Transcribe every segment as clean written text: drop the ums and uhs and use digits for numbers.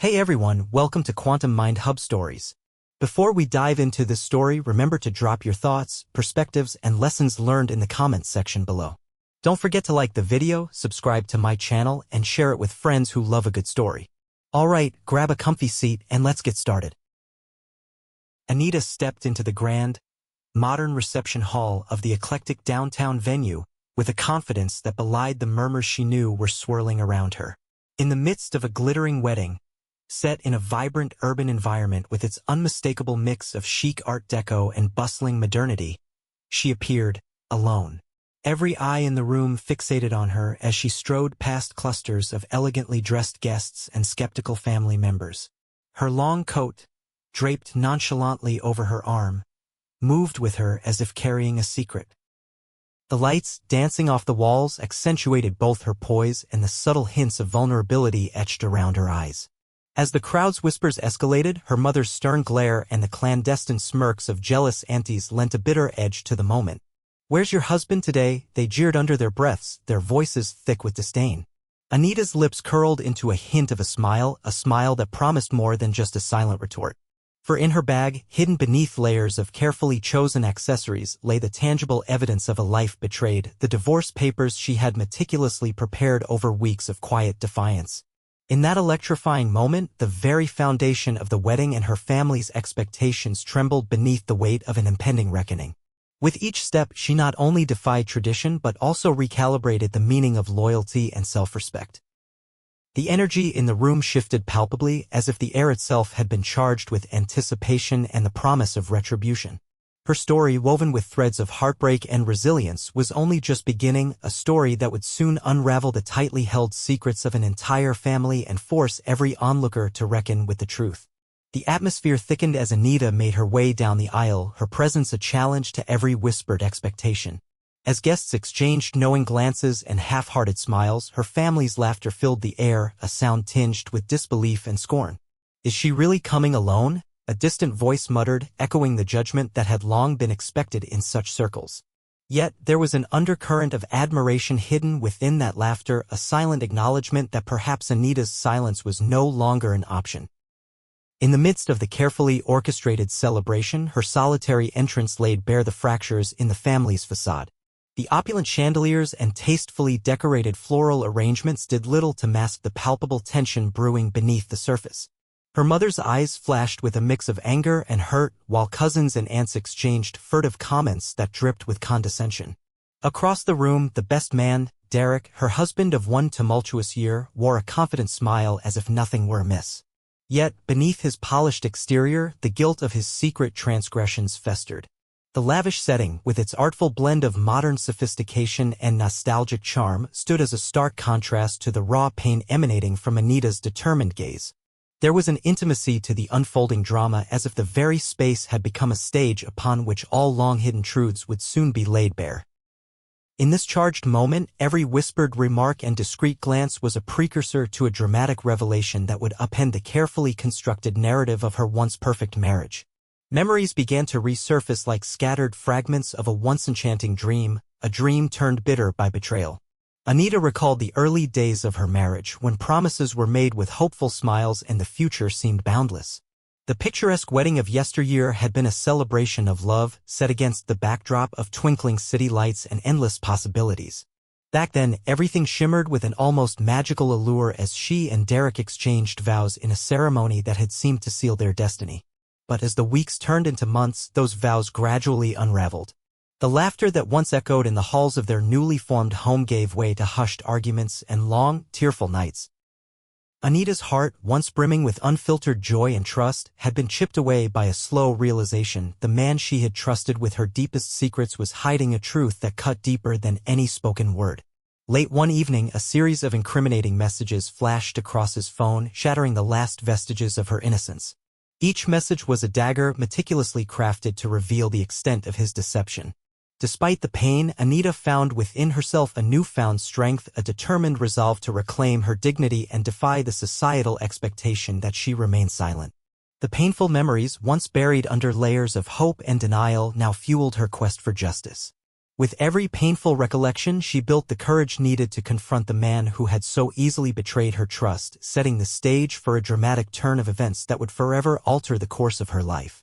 Hey everyone, welcome to Quantum Mind Hub Stories. Before we dive into this story, remember to drop your thoughts, perspectives, and lessons learned in the comments section below. Don't forget to like the video, subscribe to my channel, and share it with friends who love a good story. Alright, grab a comfy seat and let's get started. Anita stepped into the grand, modern reception hall of the eclectic downtown venue with a confidence that belied the murmurs she knew were swirling around her. In the midst of a glittering wedding, set in a vibrant urban environment with its unmistakable mix of chic Art Deco and bustling modernity, she appeared alone. Every eye in the room fixated on her as she strode past clusters of elegantly dressed guests and skeptical family members. Her long coat, draped nonchalantly over her arm, moved with her as if carrying a secret. The lights dancing off the walls accentuated both her poise and the subtle hints of vulnerability etched around her eyes. As the crowd's whispers escalated, her mother's stern glare and the clandestine smirks of jealous aunties lent a bitter edge to the moment. "Where's your husband today?" they jeered under their breaths, their voices thick with disdain. Anita's lips curled into a hint of a smile that promised more than just a silent retort. For in her bag, hidden beneath layers of carefully chosen accessories, lay the tangible evidence of a life betrayed, the divorce papers she had meticulously prepared over weeks of quiet defiance. In that electrifying moment, the very foundation of the wedding and her family's expectations trembled beneath the weight of an impending reckoning. With each step, she not only defied tradition but also recalibrated the meaning of loyalty and self-respect. The energy in the room shifted palpably, as if the air itself had been charged with anticipation and the promise of retribution. Her story, woven with threads of heartbreak and resilience, was only just beginning, a story that would soon unravel the tightly held secrets of an entire family and force every onlooker to reckon with the truth. The atmosphere thickened as Anita made her way down the aisle, her presence a challenge to every whispered expectation. As guests exchanged knowing glances and half-hearted smiles, her family's laughter filled the air, a sound tinged with disbelief and scorn. "Is she really coming alone?" a distant voice muttered, echoing the judgment that had long been expected in such circles. Yet there was an undercurrent of admiration hidden within that laughter, a silent acknowledgement that perhaps Anita's silence was no longer an option. In the midst of the carefully orchestrated celebration, her solitary entrance laid bare the fractures in the family's facade. The opulent chandeliers and tastefully decorated floral arrangements did little to mask the palpable tension brewing beneath the surface. Her mother's eyes flashed with a mix of anger and hurt, while cousins and aunts exchanged furtive comments that dripped with condescension. Across the room, the best man, Derek, her husband of one tumultuous year, wore a confident smile as if nothing were amiss. Yet, beneath his polished exterior, the guilt of his secret transgressions festered. The lavish setting, with its artful blend of modern sophistication and nostalgic charm, stood as a stark contrast to the raw pain emanating from Anita's determined gaze. There was an intimacy to the unfolding drama, as if the very space had become a stage upon which all long-hidden truths would soon be laid bare. In this charged moment, every whispered remark and discreet glance was a precursor to a dramatic revelation that would upend the carefully constructed narrative of her once perfect marriage. Memories began to resurface like scattered fragments of a once enchanting dream, a dream turned bitter by betrayal. Anita recalled the early days of her marriage, when promises were made with hopeful smiles and the future seemed boundless. The picturesque wedding of yesteryear had been a celebration of love, set against the backdrop of twinkling city lights and endless possibilities. Back then, everything shimmered with an almost magical allure as she and Derek exchanged vows in a ceremony that had seemed to seal their destiny. But as the weeks turned into months, those vows gradually unraveled. The laughter that once echoed in the halls of their newly formed home gave way to hushed arguments and long, tearful nights. Anita's heart, once brimming with unfiltered joy and trust, had been chipped away by a slow realization. The man she had trusted with her deepest secrets was hiding a truth that cut deeper than any spoken word. Late one evening, a series of incriminating messages flashed across his phone, shattering the last vestiges of her innocence. Each message was a dagger meticulously crafted to reveal the extent of his deception. Despite the pain, Anita found within herself a newfound strength, a determined resolve to reclaim her dignity and defy the societal expectation that she remain silent. The painful memories, once buried under layers of hope and denial, now fueled her quest for justice. With every painful recollection, she built the courage needed to confront the man who had so easily betrayed her trust, setting the stage for a dramatic turn of events that would forever alter the course of her life.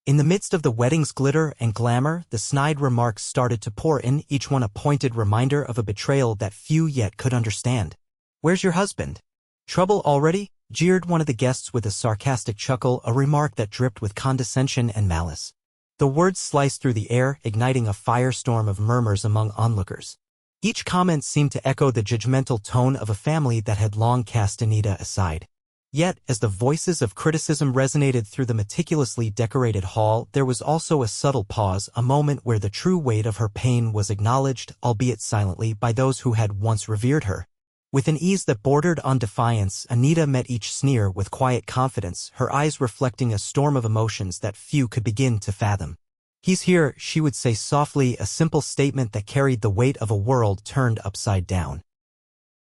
In the midst of the wedding's glitter and glamour, the snide remarks started to pour in, each one a pointed reminder of a betrayal that few yet could understand. "Where's your husband? Trouble already?" jeered one of the guests with a sarcastic chuckle, a remark that dripped with condescension and malice. The words sliced through the air, igniting a firestorm of murmurs among onlookers. Each comment seemed to echo the judgmental tone of a family that had long cast Anita aside. Yet, as the voices of criticism resonated through the meticulously decorated hall, there was also a subtle pause, a moment where the true weight of her pain was acknowledged, albeit silently, by those who had once revered her. With an ease that bordered on defiance, Anita met each sneer with quiet confidence, her eyes reflecting a storm of emotions that few could begin to fathom. "He's here," she would say softly, a simple statement that carried the weight of a world turned upside down.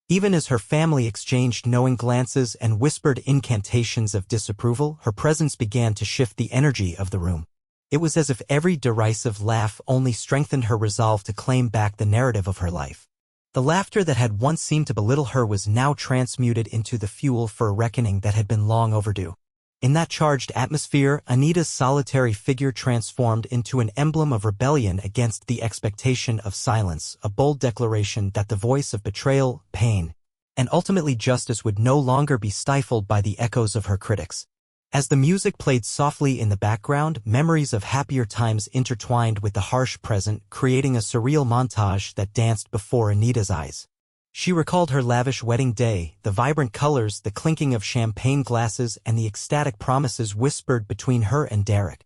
Even as her family exchanged knowing glances and whispered incantations of disapproval, her presence began to shift the energy of the room. It was as if every derisive laugh only strengthened her resolve to claim back the narrative of her life. The laughter that had once seemed to belittle her was now transmuted into the fuel for a reckoning that had been long overdue. In that charged atmosphere, Anita's solitary figure transformed into an emblem of rebellion against the expectation of silence, a bold declaration that the voice of betrayal, pain, and ultimately justice would no longer be stifled by the echoes of her critics. As the music played softly in the background, memories of happier times intertwined with the harsh present, creating a surreal montage that danced before Anita's eyes. She recalled her lavish wedding day, the vibrant colors, the clinking of champagne glasses, and the ecstatic promises whispered between her and Derek.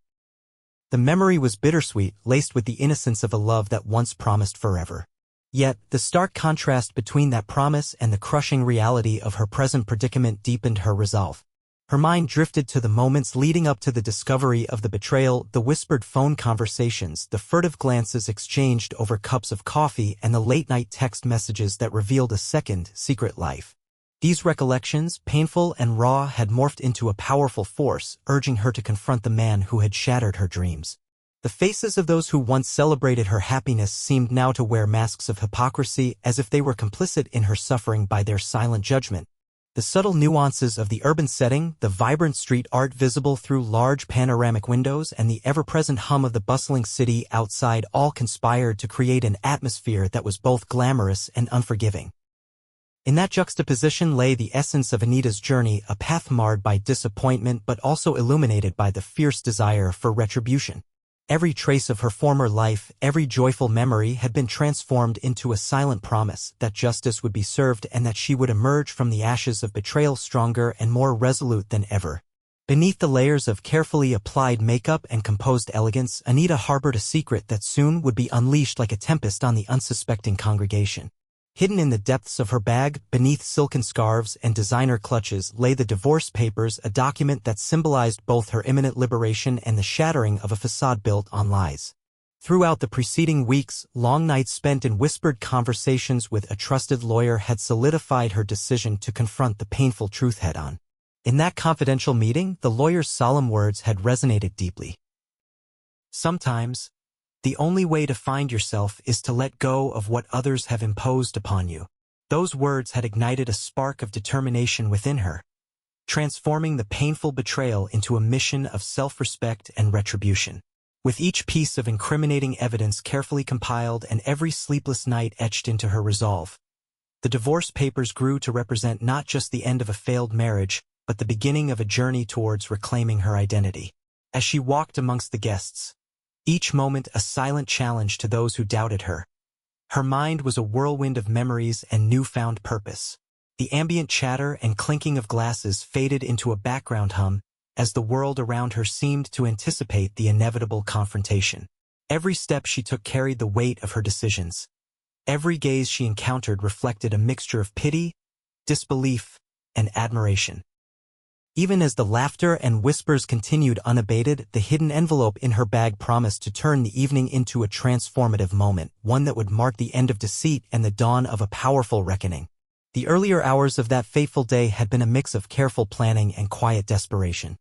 The memory was bittersweet, laced with the innocence of a love that once promised forever. Yet, the stark contrast between that promise and the crushing reality of her present predicament deepened her resolve. Her mind drifted to the moments leading up to the discovery of the betrayal, the whispered phone conversations, the furtive glances exchanged over cups of coffee, and the late-night text messages that revealed a second, secret life. These recollections, painful and raw, had morphed into a powerful force, urging her to confront the man who had shattered her dreams. The faces of those who once celebrated her happiness seemed now to wear masks of hypocrisy, as if they were complicit in her suffering by their silent judgment. The subtle nuances of the urban setting, the vibrant street art visible through large panoramic windows, and the ever-present hum of the bustling city outside all conspired to create an atmosphere that was both glamorous and unforgiving. In that juxtaposition lay the essence of Anita's journey, a path marred by disappointment but also illuminated by the fierce desire for retribution. Every trace of her former life, every joyful memory had been transformed into a silent promise that justice would be served and that she would emerge from the ashes of betrayal stronger and more resolute than ever. Beneath the layers of carefully applied makeup and composed elegance, Anita harbored a secret that soon would be unleashed like a tempest on the unsuspecting congregation. Hidden in the depths of her bag, beneath silken scarves and designer clutches, lay the divorce papers, a document that symbolized both her imminent liberation and the shattering of a facade built on lies. Throughout the preceding weeks, long nights spent in whispered conversations with a trusted lawyer had solidified her decision to confront the painful truth head-on. In that confidential meeting, the lawyer's solemn words had resonated deeply. "Sometimes, the only way to find yourself is to let go of what others have imposed upon you." Those words had ignited a spark of determination within her, transforming the painful betrayal into a mission of self-respect and retribution. With each piece of incriminating evidence carefully compiled and every sleepless night etched into her resolve, the divorce papers grew to represent not just the end of a failed marriage, but the beginning of a journey towards reclaiming her identity. As she walked amongst the guests, each moment a silent challenge to those who doubted her, her mind was a whirlwind of memories and newfound purpose. The ambient chatter and clinking of glasses faded into a background hum as the world around her seemed to anticipate the inevitable confrontation. Every step she took carried the weight of her decisions. Every gaze she encountered reflected a mixture of pity, disbelief, and admiration. Even as the laughter and whispers continued unabated, the hidden envelope in her bag promised to turn the evening into a transformative moment, one that would mark the end of deceit and the dawn of a powerful reckoning. The earlier hours of that fateful day had been a mix of careful planning and quiet desperation.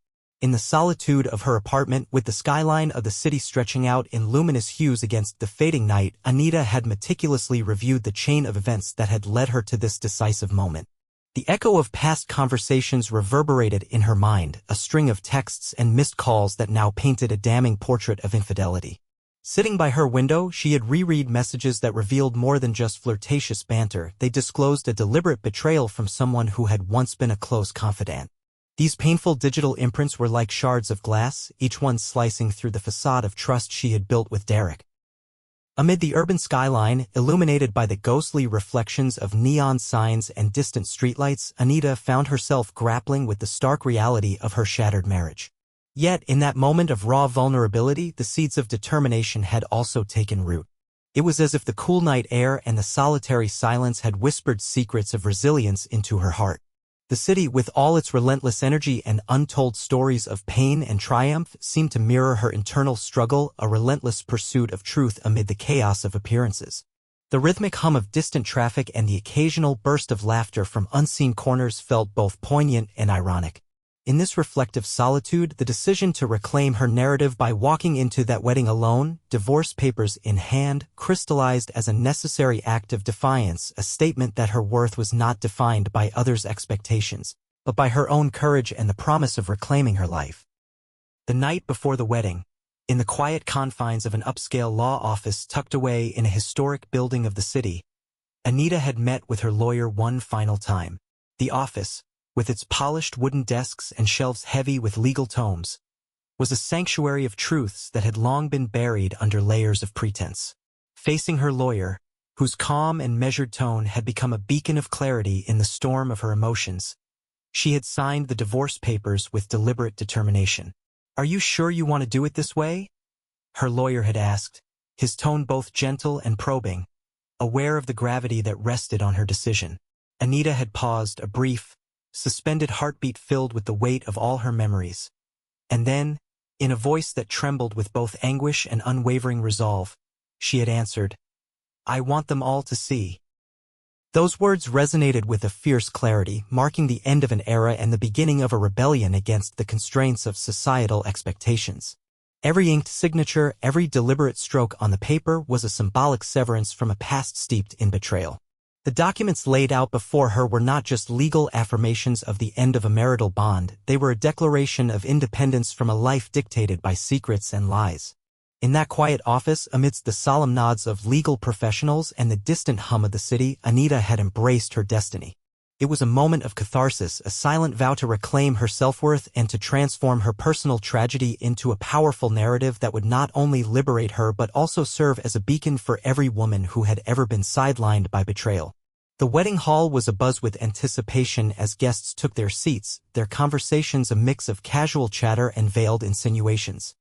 In the solitude of her apartment with the skyline of the city stretching out in luminous hues against the fading night, Anita had meticulously reviewed the chain of events that had led her to this decisive moment. The echo of past conversations reverberated in her mind, a string of texts and missed calls that now painted a damning portrait of infidelity. Sitting by her window, she had reread messages that revealed more than just flirtatious banter. They disclosed a deliberate betrayal from someone who had once been a close confidant. These painful digital imprints were like shards of glass, each one slicing through the facade of trust she had built with Derek. Amid the urban skyline, illuminated by the ghostly reflections of neon signs and distant streetlights, Anita found herself grappling with the stark reality of her shattered marriage. Yet, in that moment of raw vulnerability, the seeds of determination had also taken root. It was as if the cool night air and the solitary silence had whispered secrets of resilience into her heart. The city, with all its relentless energy and untold stories of pain and triumph, seemed to mirror her internal struggle, a relentless pursuit of truth amid the chaos of appearances. The rhythmic hum of distant traffic and the occasional burst of laughter from unseen corners felt both poignant and ironic. In this reflective solitude, the decision to reclaim her narrative by walking into that wedding alone, divorce papers in hand, crystallized as a necessary act of defiance, a statement that her worth was not defined by others' expectations, but by her own courage and the promise of reclaiming her life. The night before the wedding, in the quiet confines of an upscale law office tucked away in a historic building of the city, Anita had met with her lawyer one final time. The office, with its polished wooden desks and shelves heavy with legal tomes, was a sanctuary of truths that had long been buried under layers of pretense. Facing her lawyer, whose calm and measured tone had become a beacon of clarity in the storm of her emotions, she had signed the divorce papers with deliberate determination. "Are you sure you want to do it this way?" her lawyer had asked, his tone both gentle and probing, aware of the gravity that rested on her decision. Anita had paused, a brief, suspended heartbeat filled with the weight of all her memories. And then, in a voice that trembled with both anguish and unwavering resolve, she had answered, "I want them all to see." Those words resonated with a fierce clarity, marking the end of an era and the beginning of a rebellion against the constraints of societal expectations. Every inked signature, every deliberate stroke on the paper was a symbolic severance from a past steeped in betrayal. The documents laid out before her were not just legal affirmations of the end of a marital bond, they were a declaration of independence from a life dictated by secrets and lies. In that quiet office, amidst the solemn nods of legal professionals and the distant hum of the city, Anita had embraced her destiny. It was a moment of catharsis, a silent vow to reclaim her self-worth and to transform her personal tragedy into a powerful narrative that would not only liberate her but also serve as a beacon for every woman who had ever been sidelined by betrayal. The wedding hall was abuzz with anticipation as guests took their seats, their conversations a mix of casual chatter and veiled insinuations.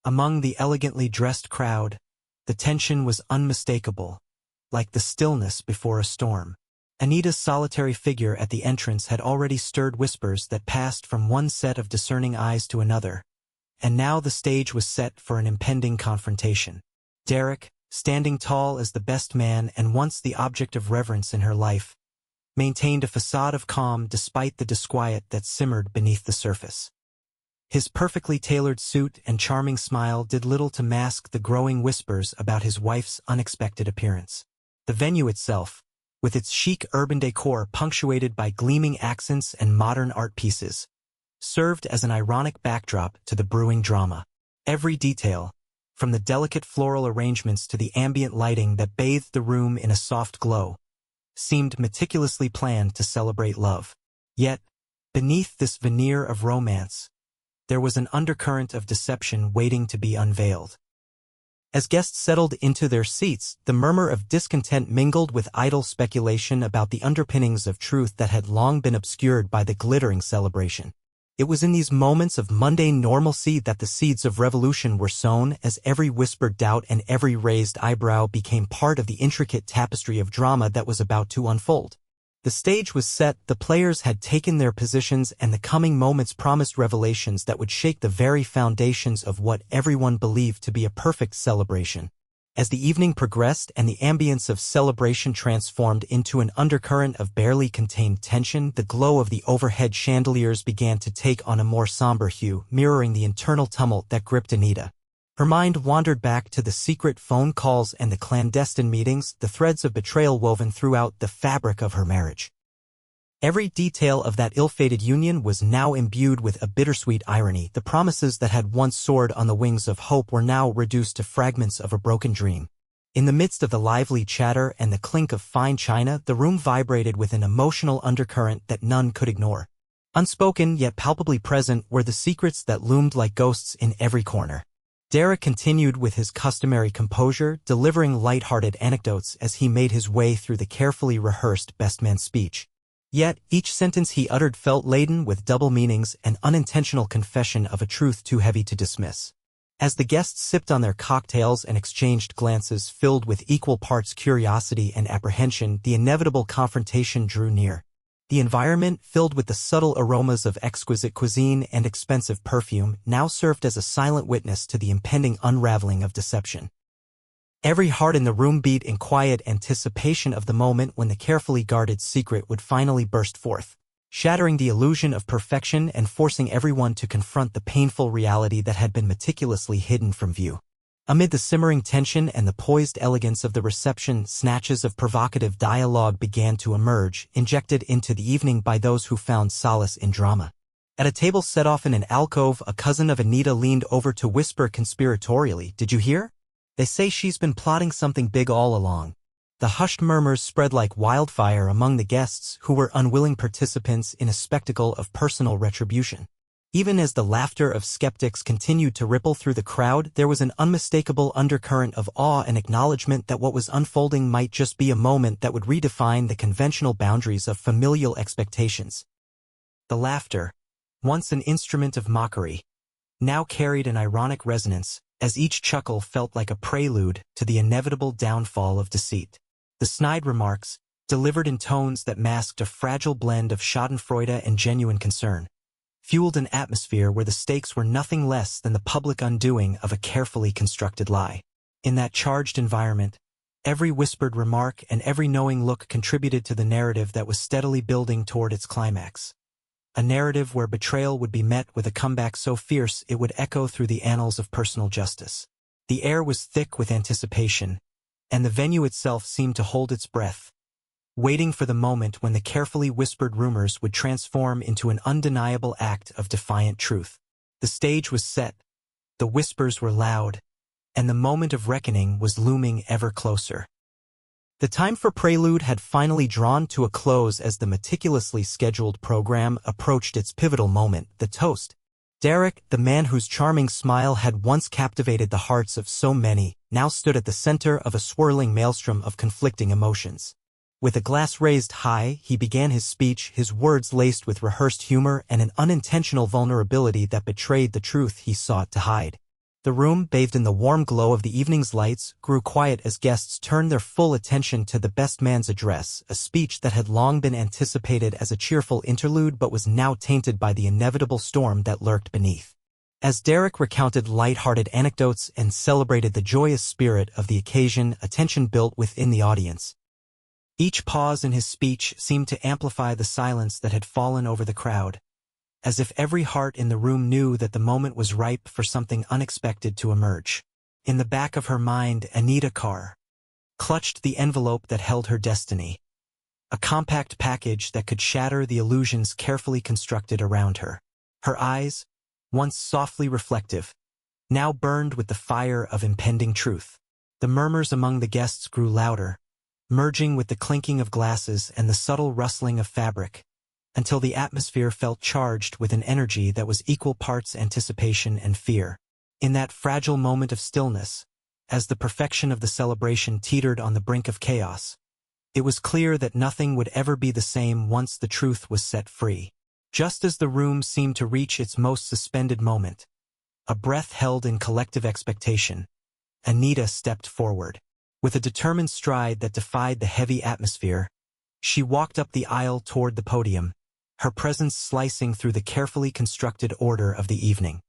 Among the elegantly dressed crowd, the tension was unmistakable, like the stillness before a storm. Anita's solitary figure at the entrance had already stirred whispers that passed from one set of discerning eyes to another, and now the stage was set for an impending confrontation. Derek, standing tall as the best man and once the object of reverence in her life, maintained a facade of calm despite the disquiet that simmered beneath the surface. His perfectly tailored suit and charming smile did little to mask the growing whispers about his wife's unexpected appearance. The venue itself, with its chic urban decor punctuated by gleaming accents and modern art pieces, served as an ironic backdrop to the brewing drama. Every detail, from the delicate floral arrangements to the ambient lighting that bathed the room in a soft glow, seemed meticulously planned to celebrate love. Yet, beneath this veneer of romance, there was an undercurrent of deception waiting to be unveiled. As guests settled into their seats, the murmur of discontent mingled with idle speculation about the underpinnings of truth that had long been obscured by the glittering celebration. It was in these moments of mundane normalcy that the seeds of revolution were sown, as every whispered doubt and every raised eyebrow became part of the intricate tapestry of drama that was about to unfold. The stage was set, the players had taken their positions, and the coming moments promised revelations that would shake the very foundations of what everyone believed to be a perfect celebration. As the evening progressed and the ambience of celebration transformed into an undercurrent of barely contained tension, the glow of the overhead chandeliers began to take on a more somber hue, mirroring the internal tumult that gripped Anita. Her mind wandered back to the secret phone calls and the clandestine meetings, the threads of betrayal woven throughout the fabric of her marriage. Every detail of that ill-fated union was now imbued with a bittersweet irony. The promises that had once soared on the wings of hope were now reduced to fragments of a broken dream. In the midst of the lively chatter and the clink of fine china, the room vibrated with an emotional undercurrent that none could ignore. Unspoken yet palpably present were the secrets that loomed like ghosts in every corner. Derek continued with his customary composure, delivering light-hearted anecdotes as he made his way through the carefully rehearsed best man speech. Yet, each sentence he uttered felt laden with double meanings, an unintentional confession of a truth too heavy to dismiss. As the guests sipped on their cocktails and exchanged glances filled with equal parts curiosity and apprehension, the inevitable confrontation drew near. The environment, filled with the subtle aromas of exquisite cuisine and expensive perfume, now served as a silent witness to the impending unraveling of deception. Every heart in the room beat in quiet anticipation of the moment when the carefully guarded secret would finally burst forth, shattering the illusion of perfection and forcing everyone to confront the painful reality that had been meticulously hidden from view. Amid the simmering tension and the poised elegance of the reception, snatches of provocative dialogue began to emerge, injected into the evening by those who found solace in drama. At a table set off in an alcove, a cousin of Anita leaned over to whisper conspiratorially, "Did you hear? They say she's been plotting something big all along." The hushed murmurs spread like wildfire among the guests who were unwilling participants in a spectacle of personal retribution. Even as the laughter of skeptics continued to ripple through the crowd, there was an unmistakable undercurrent of awe and acknowledgement that what was unfolding might just be a moment that would redefine the conventional boundaries of familial expectations. The laughter, once an instrument of mockery, now carried an ironic resonance, as each chuckle felt like a prelude to the inevitable downfall of deceit. The snide remarks, delivered in tones that masked a fragile blend of schadenfreude and genuine concern, fueled an atmosphere where the stakes were nothing less than the public undoing of a carefully constructed lie. In that charged environment, every whispered remark and every knowing look contributed to the narrative that was steadily building toward its climax. A narrative where betrayal would be met with a comeback so fierce it would echo through the annals of personal justice. The air was thick with anticipation, and the venue itself seemed to hold its breath, waiting for the moment when the carefully whispered rumors would transform into an undeniable act of defiant truth. The stage was set, the whispers were loud, and the moment of reckoning was looming ever closer. The time for prelude had finally drawn to a close as the meticulously scheduled program approached its pivotal moment, the toast. Derek, the man whose charming smile had once captivated the hearts of so many, now stood at the center of a swirling maelstrom of conflicting emotions. With a glass raised high, he began his speech, his words laced with rehearsed humor and an unintentional vulnerability that betrayed the truth he sought to hide. The room, bathed in the warm glow of the evening's lights, grew quiet as guests turned their full attention to the best man's address, a speech that had long been anticipated as a cheerful interlude but was now tainted by the inevitable storm that lurked beneath. As Derek recounted light-hearted anecdotes and celebrated the joyous spirit of the occasion, a tension built within the audience. Each pause in his speech seemed to amplify the silence that had fallen over the crowd, as if every heart in the room knew that the moment was ripe for something unexpected to emerge. In the back of her mind, Anita Carr clutched the envelope that held her destiny, a compact package that could shatter the illusions carefully constructed around her. Her eyes, once softly reflective, now burned with the fire of impending truth. The murmurs among the guests grew louder, merging with the clinking of glasses and the subtle rustling of fabric, until the atmosphere felt charged with an energy that was equal parts anticipation and fear. In that fragile moment of stillness, as the perfection of the celebration teetered on the brink of chaos, it was clear that nothing would ever be the same once the truth was set free. Just as the room seemed to reach its most suspended moment, a breath held in collective expectation, Anita stepped forward. With a determined stride that defied the heavy atmosphere, she walked up the aisle toward the podium, her presence slicing through the carefully constructed order of the evening.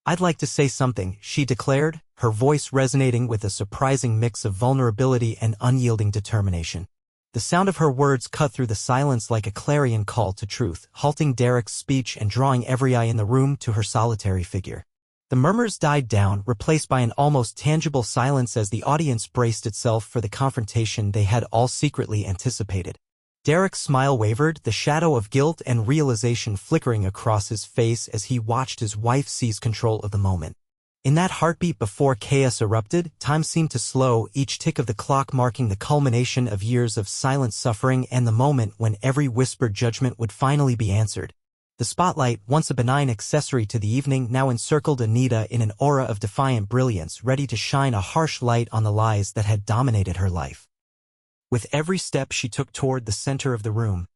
"I'd like to say something," she declared, her voice resonating with a surprising mix of vulnerability and unyielding determination. The sound of her words cut through the silence like a clarion call to truth, halting Derek's speech and drawing every eye in the room to her solitary figure. The murmurs died down, replaced by an almost tangible silence as the audience braced itself for the confrontation they had all secretly anticipated. Derek's smile wavered, the shadow of guilt and realization flickering across his face as he watched his wife seize control of the moment. In that heartbeat before chaos erupted, time seemed to slow, each tick of the clock marking the culmination of years of silent suffering and the moment when every whispered judgment would finally be answered. The spotlight, once a benign accessory to the evening, now encircled Anita in an aura of defiant brilliance, ready to shine a harsh light on the lies that had dominated her life. With every step she took toward the center of the room,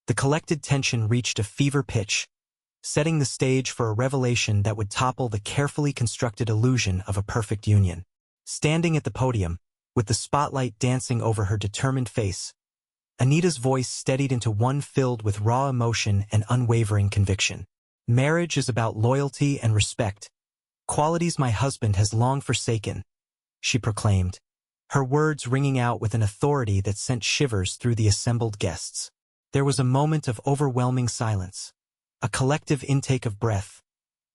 the collected tension reached a fever pitch, setting the stage for a revelation that would topple the carefully constructed illusion of a perfect union. Standing at the podium, with the spotlight dancing over her determined face, Anita's voice steadied into one filled with raw emotion and unwavering conviction. "Marriage is about loyalty and respect, qualities my husband has long forsaken," she proclaimed, her words ringing out with an authority that sent shivers through the assembled guests. There was a moment of overwhelming silence, a collective intake of breath,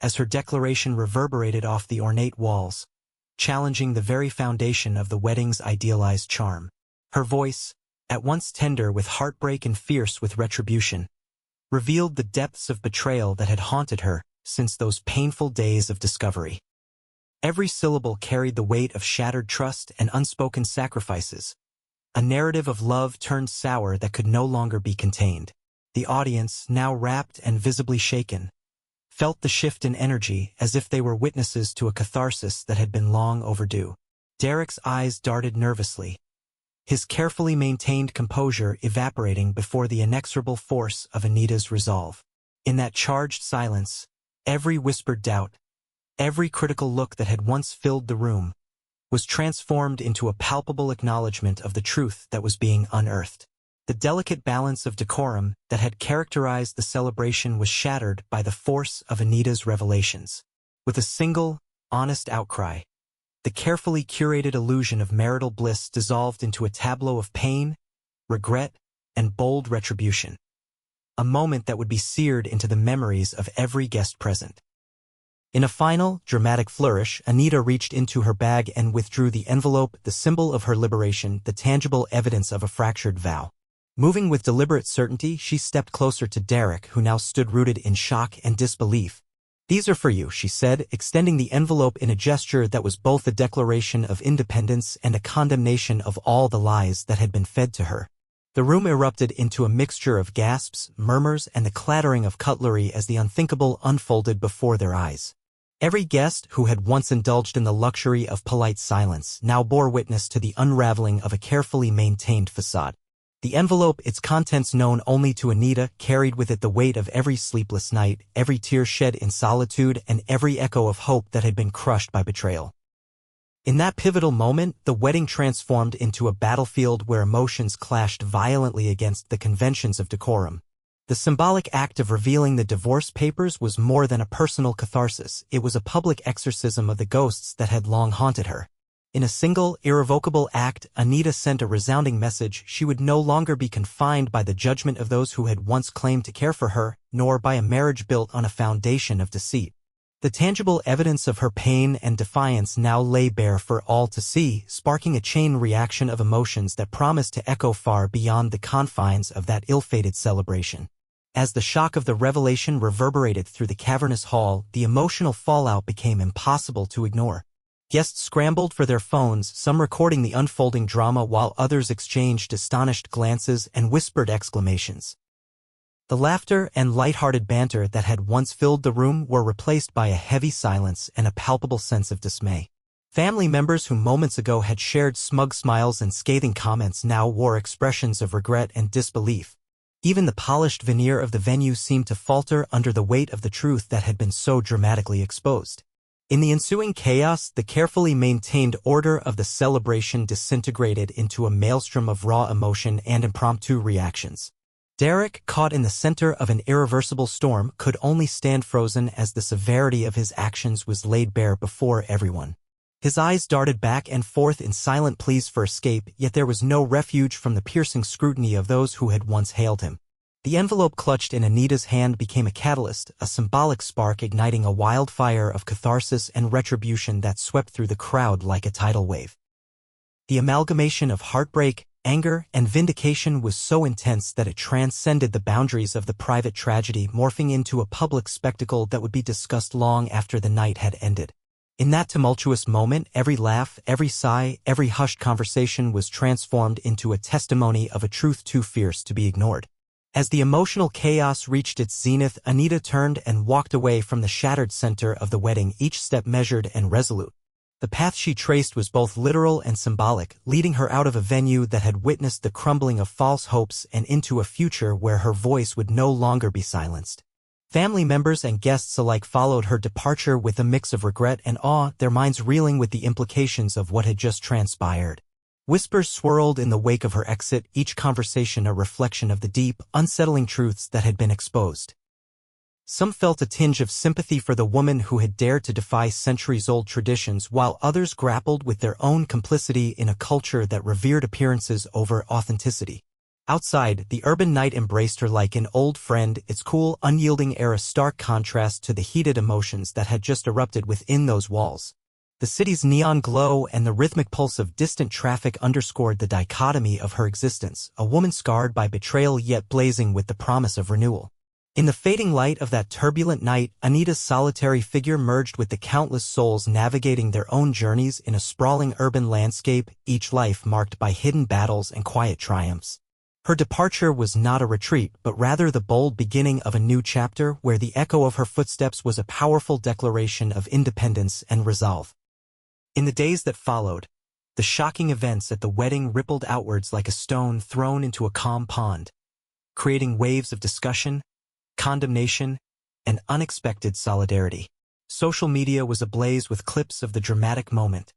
as her declaration reverberated off the ornate walls, challenging the very foundation of the wedding's idealized charm. Her voice, at once tender with heartbreak and fierce with retribution, revealed the depths of betrayal that had haunted her since those painful days of discovery. Every syllable carried the weight of shattered trust and unspoken sacrifices, a narrative of love turned sour that could no longer be contained. The audience, now rapt and visibly shaken, felt the shift in energy as if they were witnesses to a catharsis that had been long overdue. Derek's eyes darted nervously, his carefully maintained composure evaporating before the inexorable force of Anita's resolve. In that charged silence, every whispered doubt, every critical look that had once filled the room, was transformed into a palpable acknowledgement of the truth that was being unearthed. The delicate balance of decorum that had characterized the celebration was shattered by the force of Anita's revelations. With a single, honest outcry, the carefully curated illusion of marital bliss dissolved into a tableau of pain, regret, and bold retribution. A moment that would be seared into the memories of every guest present. In a final, dramatic flourish, Anita reached into her bag and withdrew the envelope, the symbol of her liberation, the tangible evidence of a fractured vow. Moving with deliberate certainty, she stepped closer to Derek, who now stood rooted in shock and disbelief. "These are for you," she said, extending the envelope in a gesture that was both a declaration of independence and a condemnation of all the lies that had been fed to her. The room erupted into a mixture of gasps, murmurs, and the clattering of cutlery as the unthinkable unfolded before their eyes. Every guest who had once indulged in the luxury of polite silence now bore witness to the unraveling of a carefully maintained facade. The envelope, its contents known only to Anita, carried with it the weight of every sleepless night, every tear shed in solitude, and every echo of hope that had been crushed by betrayal. In that pivotal moment, the wedding transformed into a battlefield where emotions clashed violently against the conventions of decorum. The symbolic act of revealing the divorce papers was more than a personal catharsis. It was a public exorcism of the ghosts that had long haunted her. In a single, irrevocable act, Anita sent a resounding message: she would no longer be confined by the judgment of those who had once claimed to care for her, nor by a marriage built on a foundation of deceit. The tangible evidence of her pain and defiance now lay bare for all to see, sparking a chain reaction of emotions that promised to echo far beyond the confines of that ill-fated celebration. As the shock of the revelation reverberated through the cavernous hall, the emotional fallout became impossible to ignore. Guests scrambled for their phones, some recording the unfolding drama while others exchanged astonished glances and whispered exclamations. The laughter and light-hearted banter that had once filled the room were replaced by a heavy silence and a palpable sense of dismay. Family members who moments ago had shared smug smiles and scathing comments now wore expressions of regret and disbelief. Even the polished veneer of the venue seemed to falter under the weight of the truth that had been so dramatically exposed. In the ensuing chaos, the carefully maintained order of the celebration disintegrated into a maelstrom of raw emotion and impromptu reactions. Derek, caught in the center of an irreversible storm, could only stand frozen as the severity of his actions was laid bare before everyone. His eyes darted back and forth in silent pleas for escape, yet there was no refuge from the piercing scrutiny of those who had once hailed him. The envelope clutched in Anita's hand became a catalyst, a symbolic spark igniting a wildfire of catharsis and retribution that swept through the crowd like a tidal wave. The amalgamation of heartbreak, anger, and vindication was so intense that it transcended the boundaries of the private tragedy, morphing into a public spectacle that would be discussed long after the night had ended. In that tumultuous moment, every laugh, every sigh, every hushed conversation was transformed into a testimony of a truth too fierce to be ignored. As the emotional chaos reached its zenith, Anita turned and walked away from the shattered center of the wedding, each step measured and resolute. The path she traced was both literal and symbolic, leading her out of a venue that had witnessed the crumbling of false hopes and into a future where her voice would no longer be silenced. Family members and guests alike followed her departure with a mix of regret and awe, their minds reeling with the implications of what had just transpired. Whispers swirled in the wake of her exit, each conversation a reflection of the deep, unsettling truths that had been exposed. Some felt a tinge of sympathy for the woman who had dared to defy centuries-old traditions, while others grappled with their own complicity in a culture that revered appearances over authenticity. Outside, the urban night embraced her like an old friend, its cool, unyielding air a stark contrast to the heated emotions that had just erupted within those walls. The city's neon glow and the rhythmic pulse of distant traffic underscored the dichotomy of her existence, a woman scarred by betrayal yet blazing with the promise of renewal. In the fading light of that turbulent night, Anita's solitary figure merged with the countless souls navigating their own journeys in a sprawling urban landscape, each life marked by hidden battles and quiet triumphs. Her departure was not a retreat, but rather the bold beginning of a new chapter where the echo of her footsteps was a powerful declaration of independence and resolve. In the days that followed, the shocking events at the wedding rippled outwards like a stone thrown into a calm pond, creating waves of discussion, condemnation, and unexpected solidarity. Social media was ablaze with clips of the dramatic moment,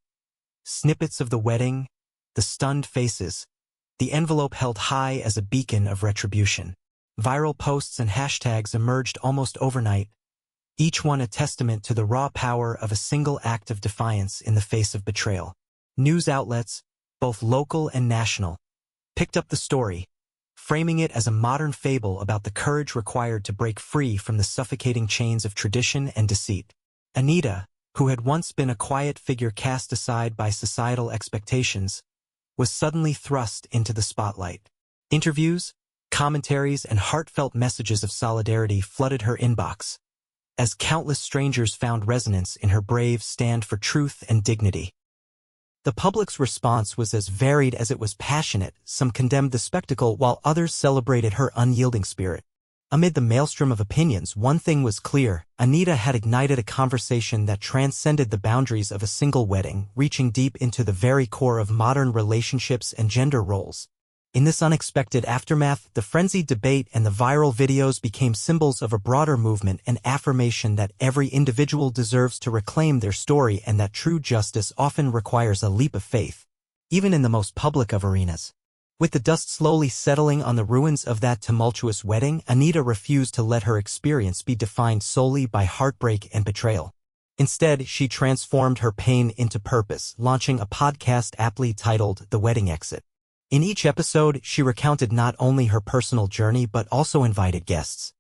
snippets of the wedding, the stunned faces, the envelope held high as a beacon of retribution. Viral posts and hashtags emerged almost overnight, each one a testament to the raw power of a single act of defiance in the face of betrayal. News outlets, both local and national, picked up the story, framing it as a modern fable about the courage required to break free from the suffocating chains of tradition and deceit. Anita, who had once been a quiet figure cast aside by societal expectations, was suddenly thrust into the spotlight. Interviews, commentaries, and heartfelt messages of solidarity flooded her inbox, as countless strangers found resonance in her brave stand for truth and dignity. The public's response was as varied as it was passionate. Some condemned the spectacle while others celebrated her unyielding spirit. Amid the maelstrom of opinions, one thing was clear: Anita had ignited a conversation that transcended the boundaries of a single wedding, reaching deep into the very core of modern relationships and gender roles. In this unexpected aftermath, the frenzied debate and the viral videos became symbols of a broader movement, an affirmation that every individual deserves to reclaim their story and that true justice often requires a leap of faith, even in the most public of arenas. With the dust slowly settling on the ruins of that tumultuous wedding, Anita refused to let her experience be defined solely by heartbreak and betrayal. Instead, she transformed her pain into purpose, launching a podcast aptly titled The Wedding Exit. In each episode, she recounted not only her personal journey but also invited guests,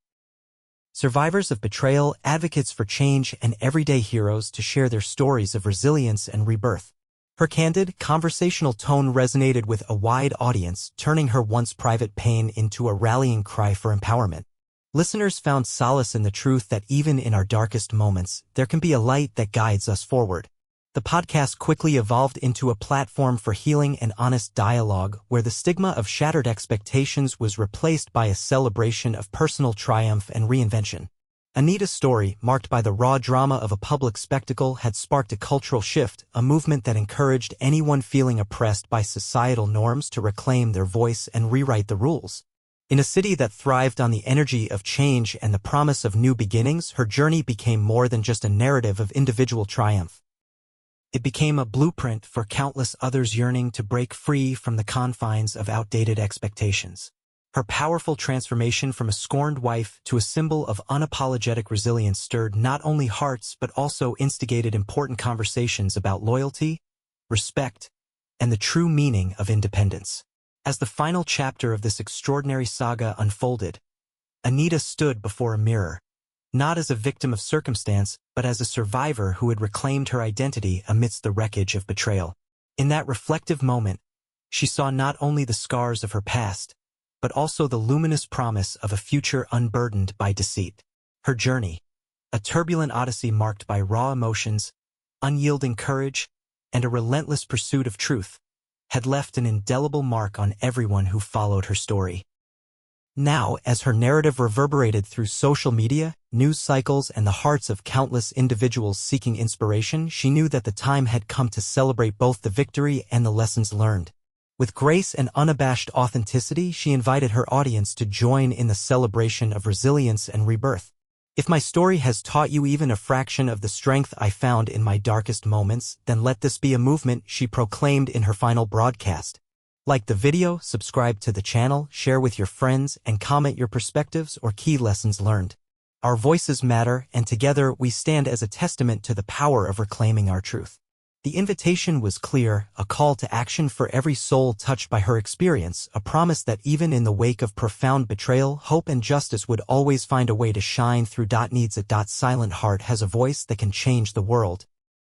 survivors of betrayal, advocates for change, and everyday heroes to share their stories of resilience and rebirth. Her candid, conversational tone resonated with a wide audience, turning her once private pain into a rallying cry for empowerment. Listeners found solace in the truth that even in our darkest moments, there can be a light that guides us forward. The podcast quickly evolved into a platform for healing and honest dialogue, where the stigma of shattered expectations was replaced by a celebration of personal triumph and reinvention. Anita's story, marked by the raw drama of a public spectacle, had sparked a cultural shift, a movement that encouraged anyone feeling oppressed by societal norms to reclaim their voice and rewrite the rules. In a city that thrived on the energy of change and the promise of new beginnings, her journey became more than just a narrative of individual triumph. It became a blueprint for countless others yearning to break free from the confines of outdated expectations. Her powerful transformation from a scorned wife to a symbol of unapologetic resilience stirred not only hearts but also instigated important conversations about loyalty, respect, and the true meaning of independence. As the final chapter of this extraordinary saga unfolded, Anita stood before a mirror, not as a victim of circumstance, but as a survivor who had reclaimed her identity amidst the wreckage of betrayal. In that reflective moment, she saw not only the scars of her past, but also the luminous promise of a future unburdened by deceit. Her journey, a turbulent odyssey marked by raw emotions, unyielding courage, and a relentless pursuit of truth, had left an indelible mark on everyone who followed her story. Now, as her narrative reverberated through social media, news cycles, and the hearts of countless individuals seeking inspiration, she knew that the time had come to celebrate both the victory and the lessons learned. With grace and unabashed authenticity, she invited her audience to join in the celebration of resilience and rebirth. If my story has taught you even a fraction of the strength I found in my darkest moments, then let this be a movement, she proclaimed in her final broadcast. Like the video, subscribe to the channel, share with your friends, and comment your perspectives or key lessons learned. Our voices matter, and together we stand as a testament to the power of reclaiming our truth. The invitation was clear, a call to action for every soul touched by her experience, a promise that even in the wake of profound betrayal, hope and justice would always find a way to shine through. Needs a silent heart has a voice that can change the world.